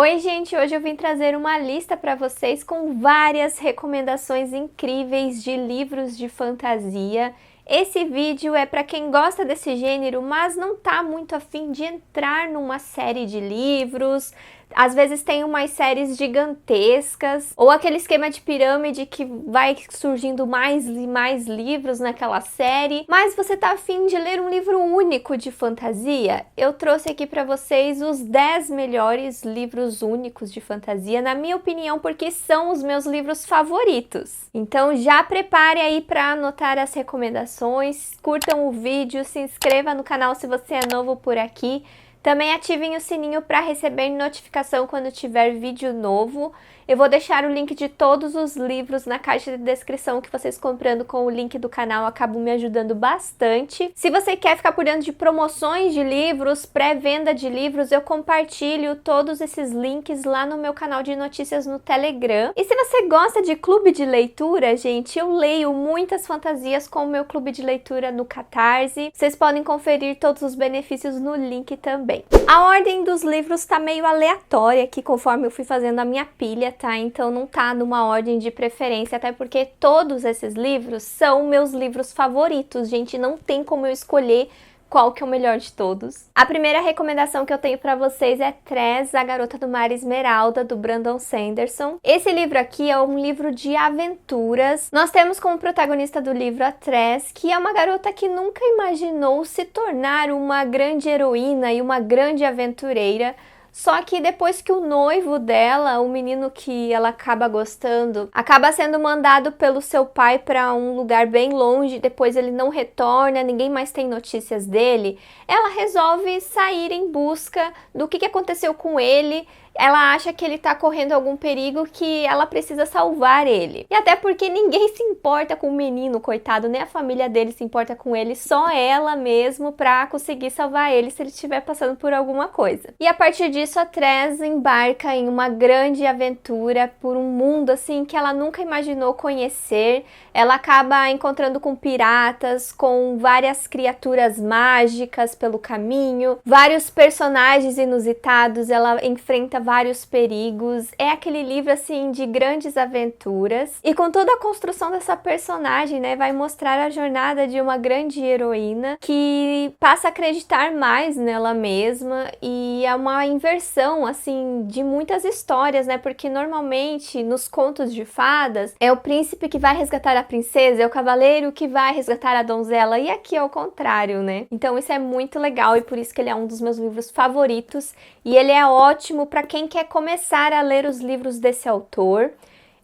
Oi, gente! Hoje eu vim trazer uma lista para vocês com várias recomendações incríveis de livros de fantasia. Esse vídeo é para quem gosta desse gênero, mas não tá muito afim de entrar numa série de livros. Às vezes tem umas séries gigantescas, ou aquele esquema de pirâmide que vai surgindo mais e mais livros naquela série, mas você tá afim de ler um livro único de fantasia? Eu trouxe aqui para vocês os 10 melhores livros únicos de fantasia, na minha opinião, porque são os meus livros favoritos. Então já prepare aí para anotar as recomendações, curtam o vídeo, se inscreva no canal se você é novo por aqui. Também ativem o sininho para receber notificação quando tiver vídeo novo. Eu vou deixar o link de todos os livros na caixa de descrição, que vocês comprando com o link do canal acabam me ajudando bastante. Se você quer ficar por dentro de promoções de livros, pré-venda de livros, eu compartilho todos esses links lá no meu canal de notícias no Telegram. E se você gosta de clube de leitura, gente, eu leio muitas fantasias com o meu clube de leitura no Catarse. Vocês podem conferir todos os benefícios no link também. A ordem dos livros tá meio aleatória aqui, conforme eu fui fazendo a minha pilha, tá? Então não tá numa ordem de preferência, até porque todos esses livros são meus livros favoritos, gente, não tem como eu escolher qual que é o melhor de todos. A primeira recomendação que eu tenho pra vocês é Tress, A Garota do Mar Esmeralda, do Brandon Sanderson. Esse livro aqui é um livro de aventuras. Nós temos como protagonista do livro a Tress, que é uma garota que nunca imaginou se tornar uma grande heroína e uma grande aventureira. Só que depois que o noivo dela, o menino que ela acaba gostando, acaba sendo mandado pelo seu pai para um lugar bem longe, depois ele não retorna, ninguém mais tem notícias dele, ela resolve sair em busca do que aconteceu com ele. Ela acha que ele tá correndo algum perigo, que ela precisa salvar ele. E até porque ninguém se importa com o menino, coitado, nem a família dele se importa com ele, só ela mesmo pra conseguir salvar ele se ele estiver passando por alguma coisa. E a partir disso a Tress embarca em uma grande aventura por um mundo assim que ela nunca imaginou conhecer. Ela acaba encontrando com piratas, com várias criaturas mágicas pelo caminho, vários personagens inusitados, ela enfrenta vários perigos. É aquele livro assim de grandes aventuras, e com toda a construção dessa personagem, né, vai mostrar a jornada de uma grande heroína que passa a acreditar mais nela mesma, e é uma inversão assim de muitas histórias, né, porque normalmente nos contos de fadas é o príncipe que vai resgatar a princesa, é o cavaleiro que vai resgatar a donzela, e aqui é o contrário, né? Então isso é muito legal e por isso que ele é um dos meus livros favoritos, e ele é ótimo para quem quer começar a ler os livros desse autor.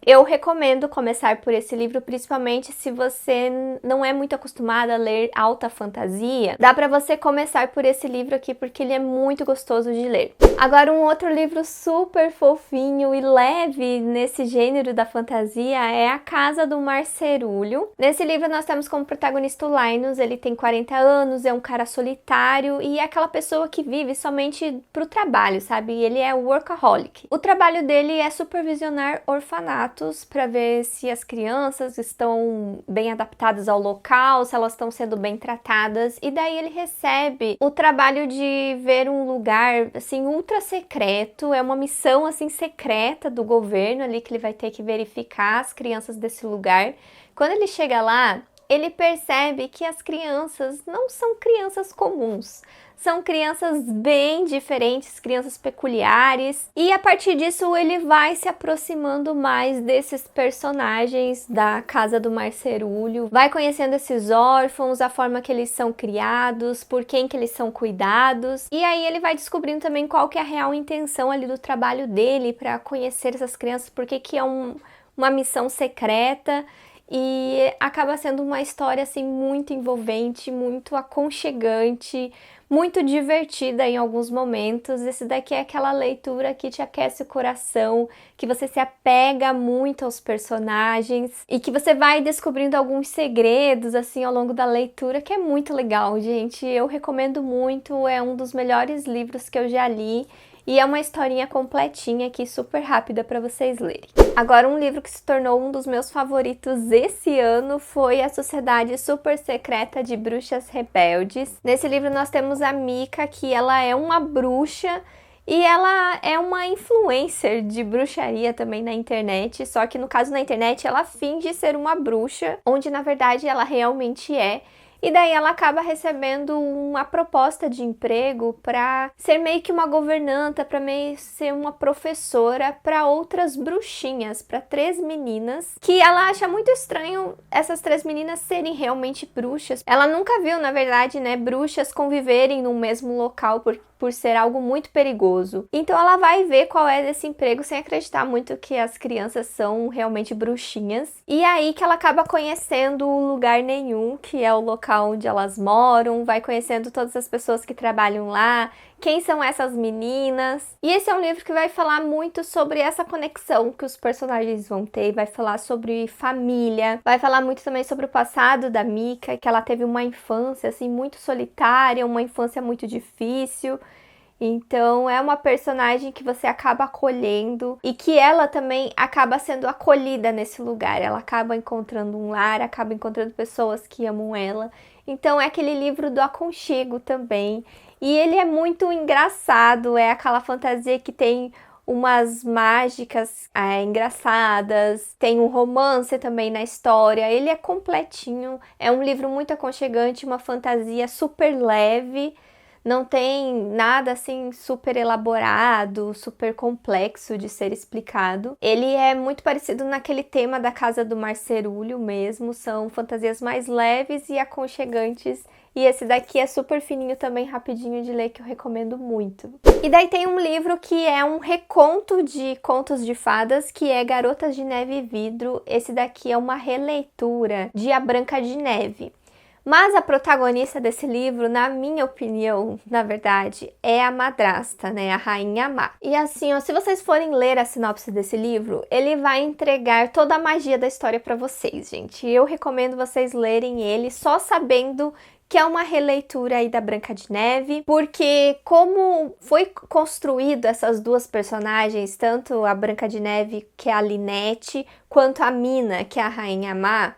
Eu recomendo começar por esse livro, principalmente se você não é muito acostumada a ler alta fantasia. Dá pra você começar por esse livro aqui, porque ele é muito gostoso de ler. Agora, um outro livro super fofinho e leve nesse gênero da fantasia é A Casa do Marcerulho. Nesse livro nós temos como protagonista o Linus. Ele tem 40 anos, é um cara solitário e é aquela pessoa que vive somente pro trabalho, sabe? Ele é workaholic. O trabalho dele é supervisionar orfanatos para ver se as crianças estão bem adaptadas ao local, se elas estão sendo bem tratadas, e daí ele recebe o trabalho de ver um lugar assim ultra secreto. É uma missão assim secreta do governo ali que ele vai ter que verificar as crianças desse lugar. Quando ele chega lá, ele percebe que as crianças não são crianças comuns. São crianças bem diferentes, crianças peculiares. E a partir disso ele vai se aproximando mais desses personagens da Casa do Marcerulho. Vai conhecendo esses órfãos, a forma que eles são criados, por quem que eles são cuidados. E aí ele vai descobrindo também qual que é a real intenção ali do trabalho dele para conhecer essas crianças, porque que é uma missão secreta. E acaba sendo uma história assim muito envolvente, muito aconchegante, muito divertida em alguns momentos. Esse daqui é aquela leitura que te aquece o coração, que você se apega muito aos personagens e que você vai descobrindo alguns segredos assim ao longo da leitura, que é muito legal, gente. Eu recomendo muito, é um dos melhores livros que eu já li. E é uma historinha completinha aqui, super rápida para vocês lerem. Agora, um livro que se tornou um dos meus favoritos esse ano foi A Sociedade Super Secreta de Bruxas Rebeldes. Nesse livro nós temos a Mika, que ela é uma bruxa E ela é uma influencer de bruxaria também na internet, só que no caso na internet ela finge ser uma bruxa, onde na verdade ela realmente é. E daí ela acaba recebendo uma proposta de emprego para ser meio que uma governanta, para meio ser uma professora para outras bruxinhas, para 3 meninas, que ela acha muito estranho essas 3 meninas serem realmente bruxas. Ela nunca viu, na verdade, né, bruxas conviverem no mesmo local por ser algo muito perigoso. Então ela vai ver qual é desse emprego sem acreditar muito que as crianças são realmente bruxinhas. E aí que ela acaba conhecendo o Lugar Nenhum, que é o local onde elas moram, vai conhecendo todas as pessoas que trabalham lá, quem são essas meninas. E esse é um livro que vai falar muito sobre essa conexão que os personagens vão ter, vai falar sobre família, vai falar muito também sobre o passado da Mika, que ela teve uma infância assim muito solitária, uma infância muito difícil. Então é uma personagem que você acaba acolhendo e que ela também acaba sendo acolhida nesse lugar. Ela acaba encontrando um lar, acaba encontrando pessoas que amam ela. Então é aquele livro do aconchego também. E ele é muito engraçado, é aquela fantasia que tem umas mágicas engraçadas, tem um romance também na história. Ele é completinho, é um livro muito aconchegante, uma fantasia super leve. Não tem nada assim super elaborado, super complexo de ser explicado. Ele é muito parecido naquele tema da Casa do Marcerulho mesmo, são fantasias mais leves e aconchegantes. E esse daqui é super fininho também, rapidinho de ler, que eu recomendo muito. E daí tem um livro que é um reconto de contos de fadas, que é Garotas de Neve e Vidro. Esse daqui é uma releitura de A Branca de Neve. Mas a protagonista desse livro, na minha opinião, na verdade, é a madrasta, né? A Rainha Má. E assim, ó, se vocês forem ler a sinopse desse livro, ele vai entregar toda a magia da história pra vocês, gente. Eu recomendo vocês lerem ele só sabendo que é uma releitura aí da Branca de Neve, porque como foi construído essas duas personagens, tanto a Branca de Neve, que é a Linette, quanto a Mina, que é a Rainha Má,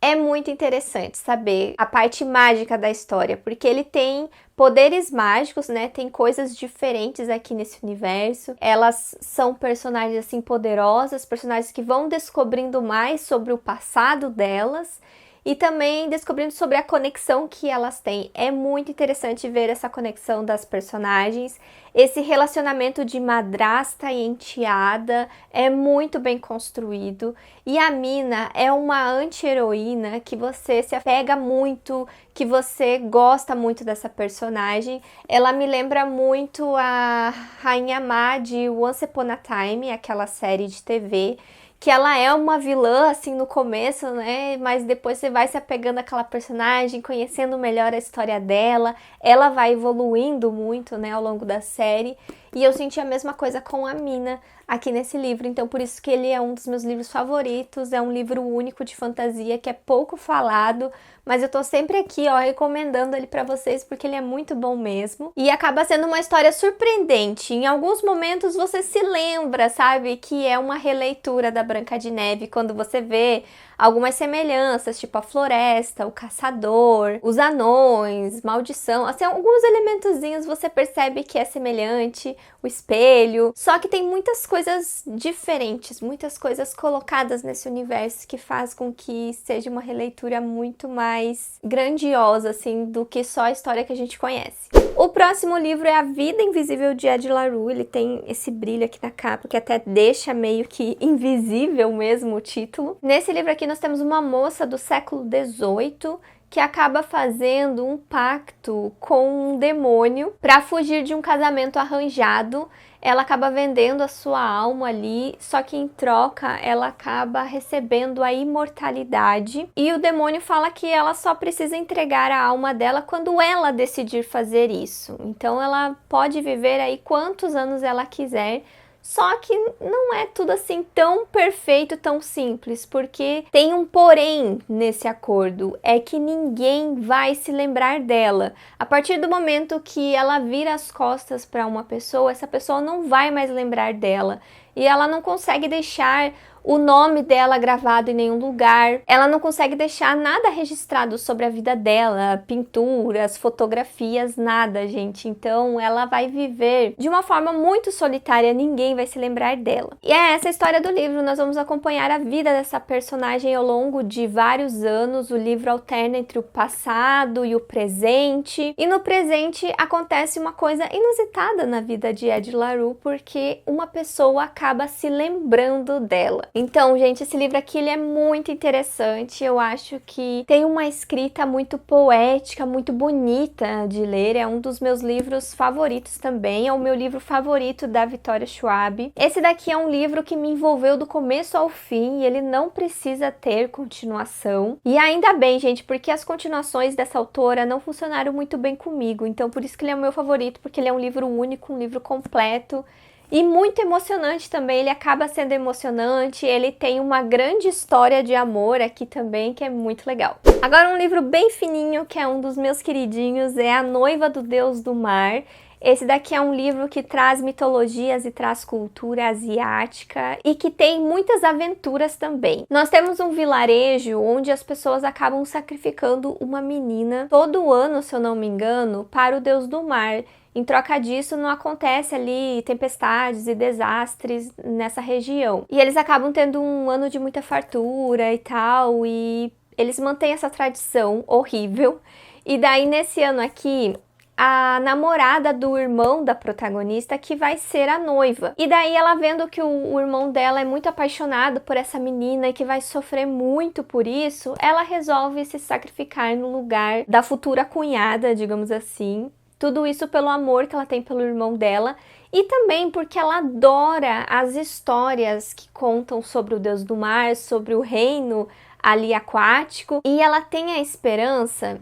é muito interessante saber a parte mágica da história, porque ele tem poderes mágicos, né? Tem coisas diferentes aqui nesse universo. Elas são personagens assim poderosas, personagens que vão descobrindo mais sobre o passado delas e também descobrindo sobre a conexão que elas têm. É muito interessante ver essa conexão das personagens. Esse relacionamento de madrasta e enteada é muito bem construído. E a Mina é uma anti-heroína que você se apega muito, que você gosta muito dessa personagem. Ela me lembra muito a Rainha Má de Once Upon a Time, aquela série de TV, que ela é uma vilã, assim, no começo, né? Mas depois você vai se apegando àquela personagem, conhecendo melhor a história dela. Ela vai evoluindo muito, né, ao longo da série. E eu senti a mesma coisa com a Mina aqui nesse livro. Então, por isso que ele é um dos meus livros favoritos. É um livro único de fantasia que é pouco falado, mas eu tô sempre aqui, ó, recomendando ele pra vocês porque ele é muito bom mesmo. E acaba sendo uma história surpreendente. Em alguns momentos você se lembra, sabe, que é uma releitura da Branca de Neve quando você vê algumas semelhanças, tipo a floresta, o caçador, os anões, maldição, assim, alguns elementozinhos você percebe que é semelhante, o espelho, só que tem muitas coisas diferentes, muitas coisas colocadas nesse universo que faz com que seja uma releitura muito mais grandiosa, assim, do que só a história que a gente conhece. O próximo livro é A Vida Invisível de Ed La Rue. Ele tem esse brilho aqui na capa que até deixa meio que invisível mesmo o título. Nesse livro aqui nós temos uma moça do século XVIII que acaba fazendo um pacto com um demônio para fugir de um casamento arranjado. Ela acaba vendendo a sua alma ali, só que em troca ela acaba recebendo a imortalidade. E o demônio fala que ela só precisa entregar a alma dela quando ela decidir fazer isso. Então ela pode viver aí quantos anos ela quiser. Só que não é tudo assim tão perfeito, tão simples, porque tem um porém nesse acordo, é que ninguém vai se lembrar dela. A partir do momento que ela vira as costas para uma pessoa, essa pessoa não vai mais lembrar dela. E ela não consegue deixar o nome dela gravado em nenhum lugar. Ela não consegue deixar nada registrado sobre a vida dela, pinturas, fotografias, nada, gente. Então ela vai viver de uma forma muito solitária, ninguém vai se lembrar dela. E é essa a história do livro, nós vamos acompanhar a vida dessa personagem ao longo de vários anos. O livro alterna entre o passado e o presente. E no presente acontece uma coisa inusitada na vida de Ed LaRue, porque uma pessoa acaba se lembrando dela. Então, gente, esse livro aqui ele é muito interessante. Eu acho que tem uma escrita muito poética, muito bonita de ler. É um dos meus livros favoritos também. É o meu livro favorito da Victoria Schwab. Esse daqui é um livro que me envolveu do começo ao fim e ele não precisa ter continuação. E ainda bem, gente, porque as continuações dessa autora não funcionaram muito bem comigo. Então, por isso que ele é o meu favorito, porque ele é um livro único, um livro completo. E muito emocionante também, ele acaba sendo emocionante, ele tem uma grande história de amor aqui também, que é muito legal. Agora um livro bem fininho, que é um dos meus queridinhos, é A Noiva do Deus do Mar. Esse daqui é um livro que traz mitologias e traz cultura asiática e que tem muitas aventuras também. Nós temos um vilarejo onde as pessoas acabam sacrificando uma menina todo ano, se eu não me engano, para o Deus do Mar. Em troca disso, não acontece ali tempestades e desastres nessa região. E eles acabam tendo um ano de muita fartura e tal, e eles mantêm essa tradição horrível. E daí, nesse ano aqui, a namorada do irmão da protagonista que vai ser a noiva. E daí ela vendo que o irmão dela é muito apaixonado por essa menina e que vai sofrer muito por isso, ela resolve se sacrificar no lugar da futura cunhada, digamos assim. Tudo isso pelo amor que ela tem pelo irmão dela e também porque ela adora as histórias que contam sobre o Deus do Mar, sobre o reino ali aquático, e ela tem a esperança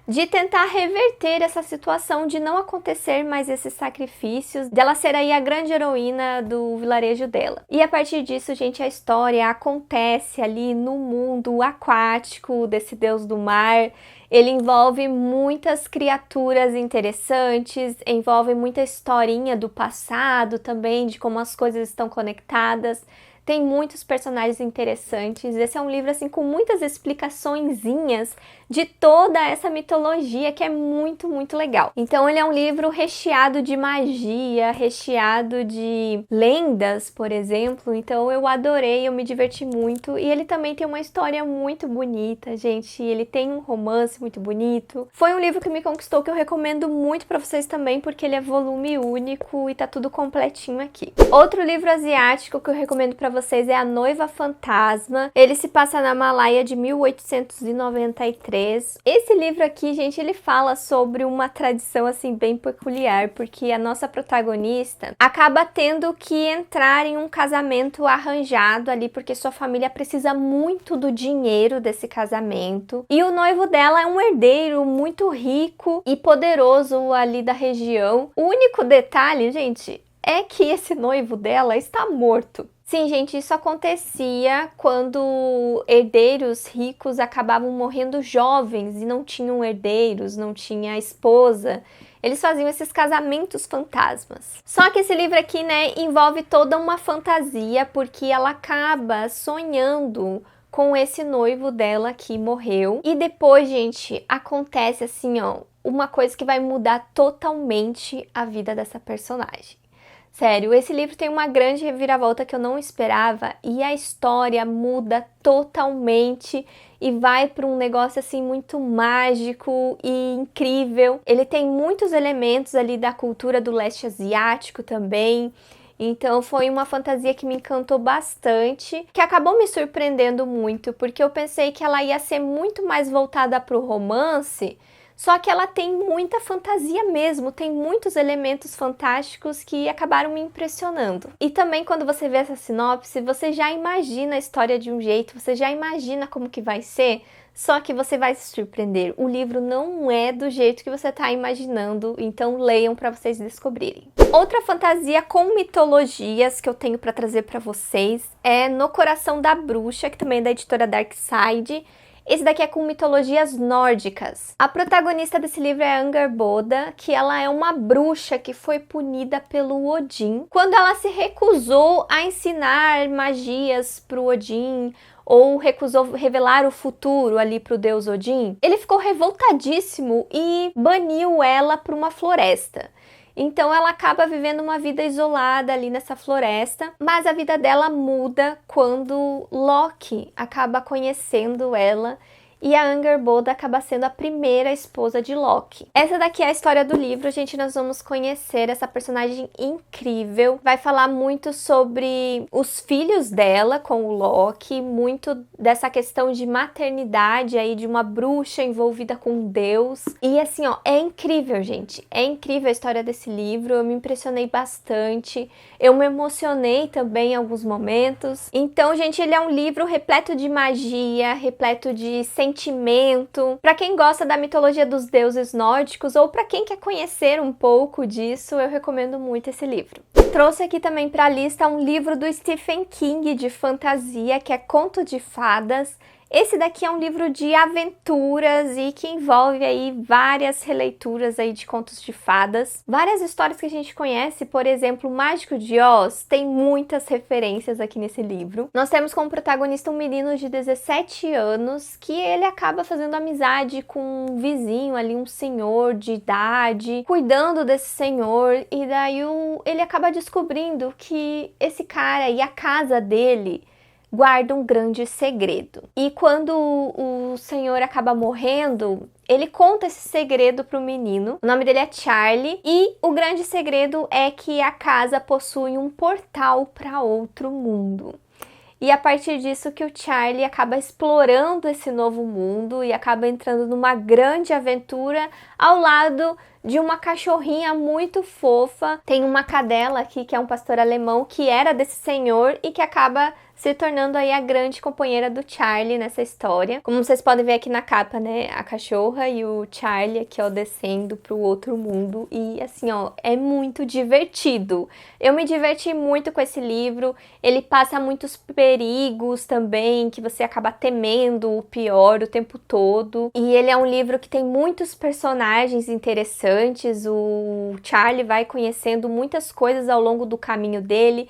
de tentar reverter essa situação, de não acontecer mais esses sacrifícios, dela ser aí a grande heroína do vilarejo dela. E a partir disso, gente, a história acontece ali no mundo aquático desse Deus do Mar. Ele envolve muitas criaturas interessantes, envolve muita historinha do passado também, de como as coisas estão conectadas. Tem muitos personagens interessantes. Esse é um livro assim com muitas explicaçõezinhas de toda essa mitologia que é muito, muito legal. Então ele é um livro recheado de magia, recheado de lendas, por exemplo. Então eu adorei, eu me diverti muito. E ele também tem uma história muito bonita, gente. Ele tem um romance muito bonito. Foi um livro que me conquistou, que eu recomendo muito para vocês também, porque ele é volume único e tá tudo completinho aqui. Outro livro asiático que eu recomendo para vocês é A Noiva Fantasma. Ele se passa na Malaya de 1893. Esse livro aqui, gente, ele fala sobre uma tradição assim bem peculiar, porque a nossa protagonista acaba tendo que entrar em um casamento arranjado ali, porque sua família precisa muito do dinheiro desse casamento. E o noivo dela é um herdeiro muito rico e poderoso ali da região. O único detalhe, gente, é que esse noivo dela está morto. Sim, gente, isso acontecia quando herdeiros ricos acabavam morrendo jovens e não tinham herdeiros, não tinha esposa. Eles faziam esses casamentos fantasmas. Só que esse livro aqui, né, envolve toda uma fantasia, porque ela acaba sonhando com esse noivo dela que morreu. E depois, gente, acontece assim, ó, uma coisa que vai mudar totalmente a vida dessa personagem. Sério, esse livro tem uma grande reviravolta que eu não esperava e a história muda totalmente e vai para um negócio assim muito mágico e incrível. Ele tem muitos elementos ali da cultura do leste asiático também. Então foi uma fantasia que me encantou bastante, que acabou me surpreendendo muito, porque eu pensei que ela ia ser muito mais voltada para o romance. Só que ela tem muita fantasia mesmo, tem muitos elementos fantásticos que acabaram me impressionando. E também quando você vê essa sinopse, você já imagina a história de um jeito, você já imagina como que vai ser, só que você vai se surpreender. O livro não é do jeito que você está imaginando, então leiam para vocês descobrirem. Outra fantasia com mitologias que eu tenho para trazer para vocês é No Coração da Bruxa, que também é da editora Darkside. Esse daqui é com mitologias nórdicas. A protagonista desse livro é Angerboda, que ela é uma bruxa que foi punida pelo Odin quando ela se recusou a ensinar magias pro Odin, ou recusou revelar o futuro ali pro deus Odin. Ele ficou revoltadíssimo e baniu ela para uma floresta. Então ela acaba vivendo uma vida isolada ali nessa floresta, mas a vida dela muda quando Loki acaba conhecendo ela e a Angerboda acaba sendo a primeira esposa de Loki. Essa daqui é a história do livro, gente. Nós vamos conhecer essa personagem incrível. Vai falar muito sobre os filhos dela com o Loki, muito dessa questão de maternidade aí, de uma bruxa envolvida com Deus. E assim, ó, é incrível, gente. É incrível a história desse livro. Eu me impressionei bastante. Eu me emocionei também em alguns momentos. Então, gente, ele é um livro repleto de magia, repleto de sentimento. Para quem gosta da mitologia dos deuses nórdicos ou para quem quer conhecer um pouco disso, eu recomendo muito esse livro. Trouxe aqui também para a lista um livro do Stephen King de fantasia, que é Conto de Fadas. Esse daqui é um livro de aventuras e que envolve aí várias releituras aí de contos de fadas. Várias histórias que a gente conhece, por exemplo, o Mágico de Oz, tem muitas referências aqui nesse livro. Nós temos como protagonista um menino de 17 anos que ele acaba fazendo amizade com um vizinho ali, um senhor de idade, cuidando desse senhor, e daí ele acaba descobrindo que esse cara e a casa dele guarda um grande segredo. E quando o senhor acaba morrendo, ele conta esse segredo para o menino. O nome dele é Charlie. E o grande segredo é que a casa possui um portal para outro mundo. E a partir disso que o Charlie acaba explorando esse novo mundo e acaba entrando numa grande aventura ao lado de uma cachorrinha muito fofa. Tem uma cadela aqui que é um pastor alemão que era desse senhor e que acaba se tornando aí a grande companheira do Charlie nessa história. Como vocês podem ver aqui na capa, né, a cachorra e o Charlie aqui, ó, descendo pro outro mundo. E assim, ó, é muito divertido. Eu me diverti muito com esse livro. Ele passa muitos perigos também, que você acaba temendo o pior o tempo todo. E ele é um livro que tem muitos personagens interessantes. O Charlie vai conhecendo muitas coisas ao longo do caminho dele.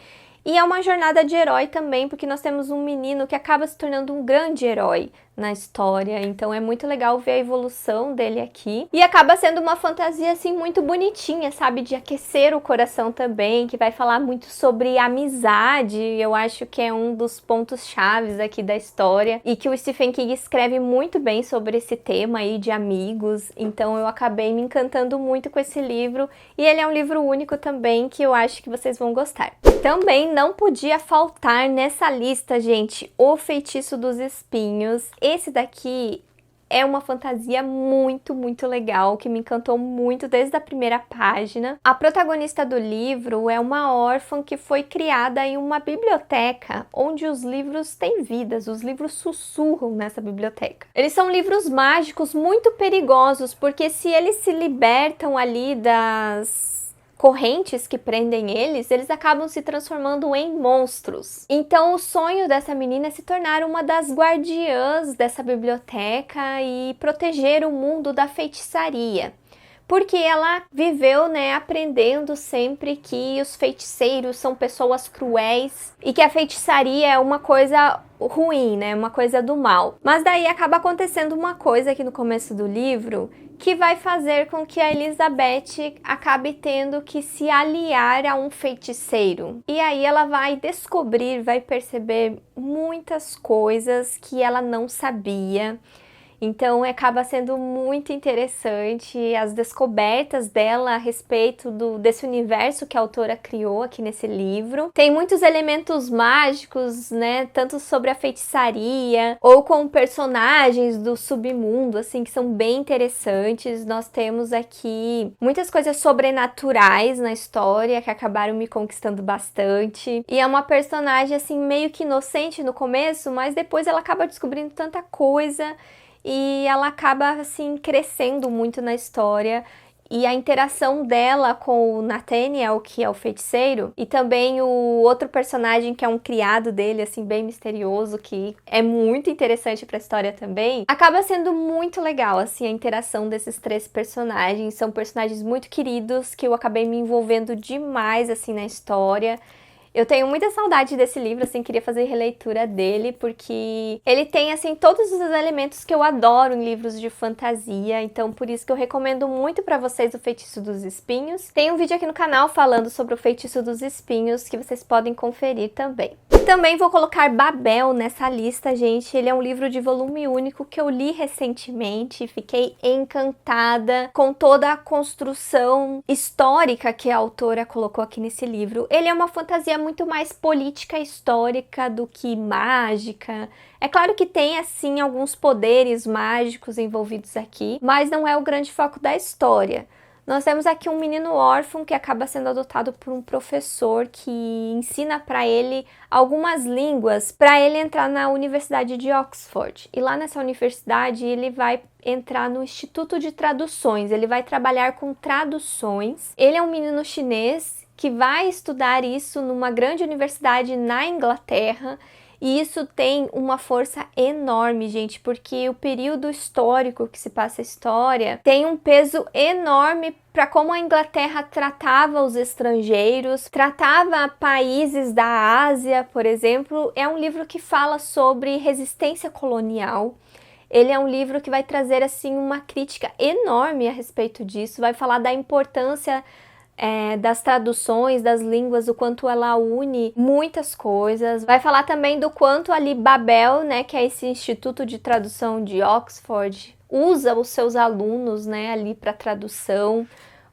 E é uma jornada de herói também, porque nós temos um menino que acaba se tornando um grande herói na história, então é muito legal ver a evolução dele aqui. E acaba sendo uma fantasia, assim, muito bonitinha, sabe? De aquecer o coração também, que vai falar muito sobre amizade. Eu acho que é um dos pontos chaves aqui da história e que o Stephen King escreve muito bem sobre esse tema aí de amigos. Então eu acabei me encantando muito com esse livro e ele é um livro único também que eu acho que vocês vão gostar. Também não podia faltar nessa lista, gente, O Feitiço dos Espinhos. Esse daqui é uma fantasia muito, muito legal, que me encantou muito desde a primeira página. A protagonista do livro é uma órfã que foi criada em uma biblioteca onde os livros têm vidas, os livros sussurram nessa biblioteca. Eles são livros mágicos muito perigosos, porque se eles se libertam ali das correntes que prendem eles acabam se transformando em monstros. Então o sonho dessa menina é se tornar uma das guardiãs dessa biblioteca e proteger o mundo da feitiçaria. Porque ela viveu, né, aprendendo sempre que os feiticeiros são pessoas cruéis e que a feitiçaria é uma coisa ruim, né, uma coisa do mal. Mas daí acaba acontecendo uma coisa aqui no começo do livro que vai fazer com que a Elizabeth acabe tendo que se aliar a um feiticeiro. E aí ela vai descobrir, vai perceber muitas coisas que ela não sabia. Então acaba sendo muito interessante as descobertas dela a respeito desse universo que a autora criou aqui nesse livro. Tem muitos elementos mágicos, né, tanto sobre a feitiçaria ou com personagens do submundo, assim, que são bem interessantes. Nós temos aqui muitas coisas sobrenaturais na história que acabaram me conquistando bastante. E é uma personagem, assim, meio que inocente no começo, mas depois ela acaba descobrindo tanta coisa e ela acaba, assim, crescendo muito na história. e a interação dela com o Nathaniel, que é o feiticeiro, e também o outro personagem que é um criado dele, assim, bem misterioso, que é muito interessante pra história também, acaba sendo muito legal, assim, a interação desses três personagens. São personagens muito queridos que eu acabei me envolvendo demais, assim, na história. Eu tenho muita saudade desse livro, assim, queria fazer releitura dele, porque ele tem, assim, todos os elementos que eu adoro em livros de fantasia, então por isso que eu recomendo muito pra vocês o Feitiço dos Espinhos. Tem um vídeo aqui no canal falando sobre o Feitiço dos Espinhos, que vocês podem conferir também. Também vou colocar Babel nessa lista, gente. Ele é um livro de volume único que eu li recentemente e fiquei encantada com toda a construção histórica que a autora colocou aqui nesse livro. Ele é uma fantasia muito mais política e histórica do que mágica. É claro que tem, assim, alguns poderes mágicos envolvidos aqui, mas não é o grande foco da história. Nós temos aqui um menino órfão que acaba sendo adotado por um professor que ensina para ele algumas línguas para ele entrar na Universidade de Oxford. E lá nessa universidade ele vai entrar no Instituto de Traduções, ele vai trabalhar com traduções. Ele é um menino chinês que vai estudar isso numa grande universidade na Inglaterra. E isso tem uma força enorme, gente, porque o período histórico que se passa a história tem um peso enorme para como a Inglaterra tratava os estrangeiros, tratava países da Ásia, por exemplo. É um livro que fala sobre resistência colonial. Ele é um livro que vai trazer, assim, uma crítica enorme a respeito disso, vai falar da importância das traduções, das línguas, o quanto ela une muitas coisas. Vai falar também do quanto ali Babel, né, que é esse Instituto de Tradução de Oxford, usa os seus alunos, né, ali para tradução.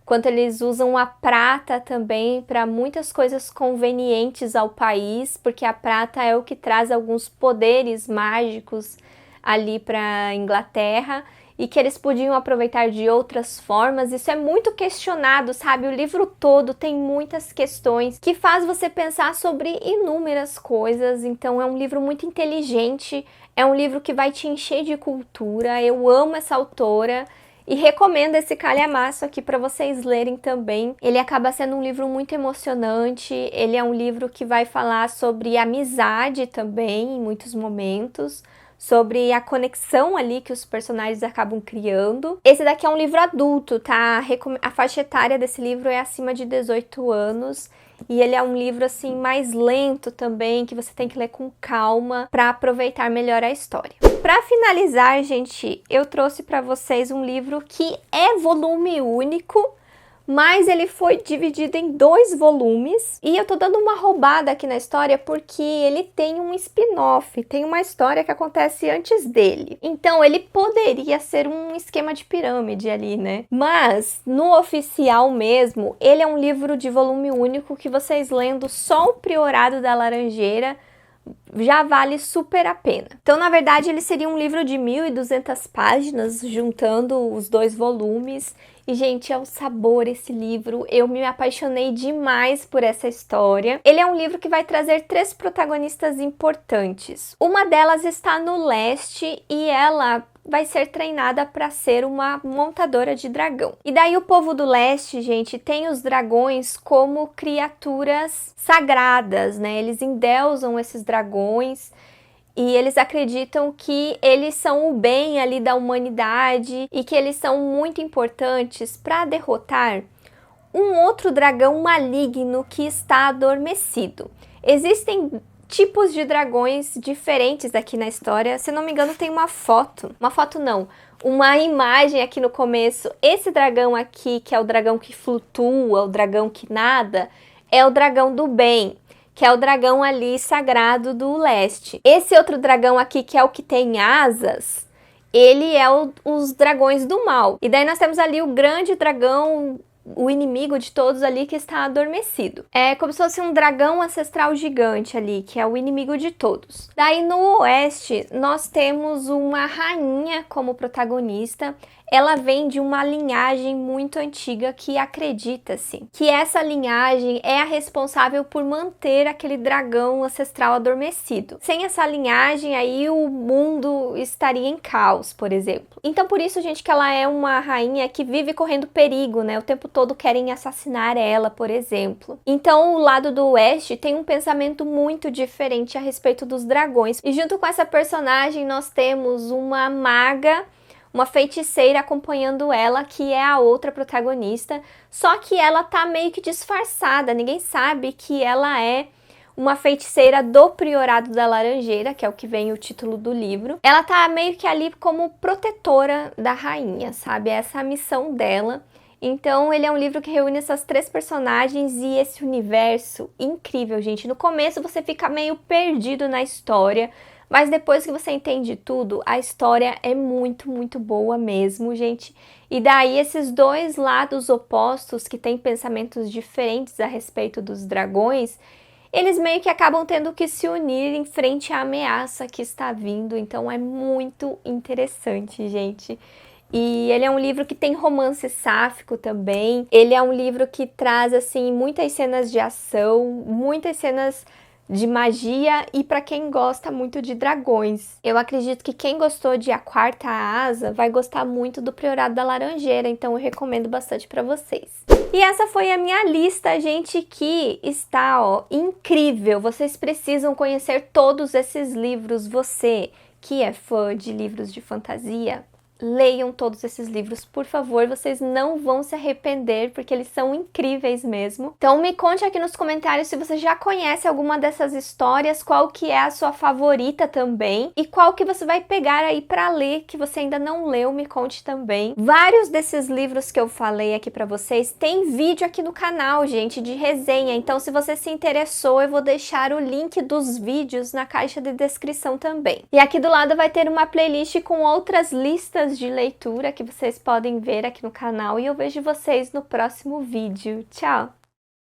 Quanto eles usam a prata também para muitas coisas convenientes ao país, porque a prata é o que traz alguns poderes mágicos ali para a Inglaterra, e que eles podiam aproveitar de outras formas. Isso é muito questionado, sabe? O livro todo tem muitas questões que faz você pensar sobre inúmeras coisas. Então é um livro muito inteligente, é um livro que vai te encher de cultura. Eu amo essa autora e recomendo esse calhamaço aqui para vocês lerem também. Ele acaba sendo um livro muito emocionante, ele é um livro que vai falar sobre amizade também, em muitos momentos, sobre a conexão ali que os personagens acabam criando. Esse daqui é um livro adulto, tá? A faixa etária desse livro é acima de 18 anos. E ele é um livro, assim, mais lento também, que você tem que ler com calma para aproveitar melhor a história. Para finalizar, gente, eu trouxe para vocês um livro que é volume único, mas ele foi dividido em 2 volumes, e eu tô dando uma roubada aqui na história porque ele tem um spin-off, tem uma história que acontece antes dele. Então ele poderia ser um esquema de pirâmide ali, né? Mas no oficial mesmo, ele é um livro de volume único que vocês lendo só o Priorado da Laranjeira já vale super a pena. Então, na verdade, ele seria um livro de 1.200 páginas, juntando os 2 volumes. E, gente, é um sabor esse livro. Eu me apaixonei demais por essa história. Ele é um livro que vai trazer 3 protagonistas importantes. Uma delas está no leste e ela vai ser treinada para ser uma montadora de dragão. E daí o povo do leste, gente, tem os dragões como criaturas sagradas, né? Eles endeusam esses dragões e eles acreditam que eles são o bem ali da humanidade e que eles são muito importantes para derrotar um outro dragão maligno que está adormecido. Existem tipos de dragões diferentes aqui na história. Se não me engano, tem uma foto não, uma imagem aqui no começo. Esse dragão aqui, que é o dragão que flutua, o dragão que nada, é o dragão do bem, que é o dragão ali sagrado do leste. Esse outro dragão aqui, que é o que tem asas, ele é os dragões do mal. E daí nós temos ali o grande dragão o inimigo de todos ali que está adormecido. É como se fosse um dragão ancestral gigante ali, que é o inimigo de todos. Daí no oeste, nós temos uma rainha como protagonista. Ela vem de uma linhagem muito antiga que acredita-se que essa linhagem é a responsável por manter aquele dragão ancestral adormecido. Sem essa linhagem aí o mundo estaria em caos, por exemplo. Então por isso, gente, que ela é uma rainha que vive correndo perigo, né? O tempo todo querem assassinar ela, por exemplo. Então o lado do oeste tem um pensamento muito diferente a respeito dos dragões. E junto com essa personagem nós temos uma maga, uma feiticeira acompanhando ela, que é a outra protagonista, só que ela tá meio que disfarçada, ninguém sabe que ela é uma feiticeira do Priorado da Laranjeira, que é o que vem o título do livro. Ela tá meio que ali como protetora da rainha, sabe? Essa é a missão dela. Então ele é um livro que reúne essas três personagens e esse universo incrível, gente. No começo você fica meio perdido na história, mas depois que você entende tudo, a história é muito, muito boa mesmo, gente. E daí esses dois lados opostos que têm pensamentos diferentes a respeito dos dragões, eles meio que acabam tendo que se unir em frente à ameaça que está vindo. Então é muito interessante, gente. E ele é um livro que tem romance sáfico também. Ele é um livro que traz, assim, muitas cenas de ação, muitas cenas de magia e para quem gosta muito de dragões. Eu acredito que quem gostou de A Quarta Asa vai gostar muito do Priorado da Laranjeira, então eu recomendo bastante para vocês. E essa foi a minha lista, gente, que está, ó, incrível. Vocês precisam conhecer todos esses livros. Você que é fã de livros de fantasia, leiam todos esses livros, por favor, vocês não vão se arrepender, porque eles são incríveis mesmo. Então me conte aqui nos comentários se você já conhece alguma dessas histórias, qual que é a sua favorita também, e qual que você vai pegar aí pra ler, que você ainda não leu, me conte também. Vários desses livros que eu falei aqui pra vocês, tem vídeo aqui no canal, gente, de resenha, então se você se interessou, eu vou deixar o link dos vídeos na caixa de descrição também. E aqui do lado vai ter uma playlist com outras listas de leitura que vocês podem ver aqui no canal e eu vejo vocês no próximo vídeo. Tchau!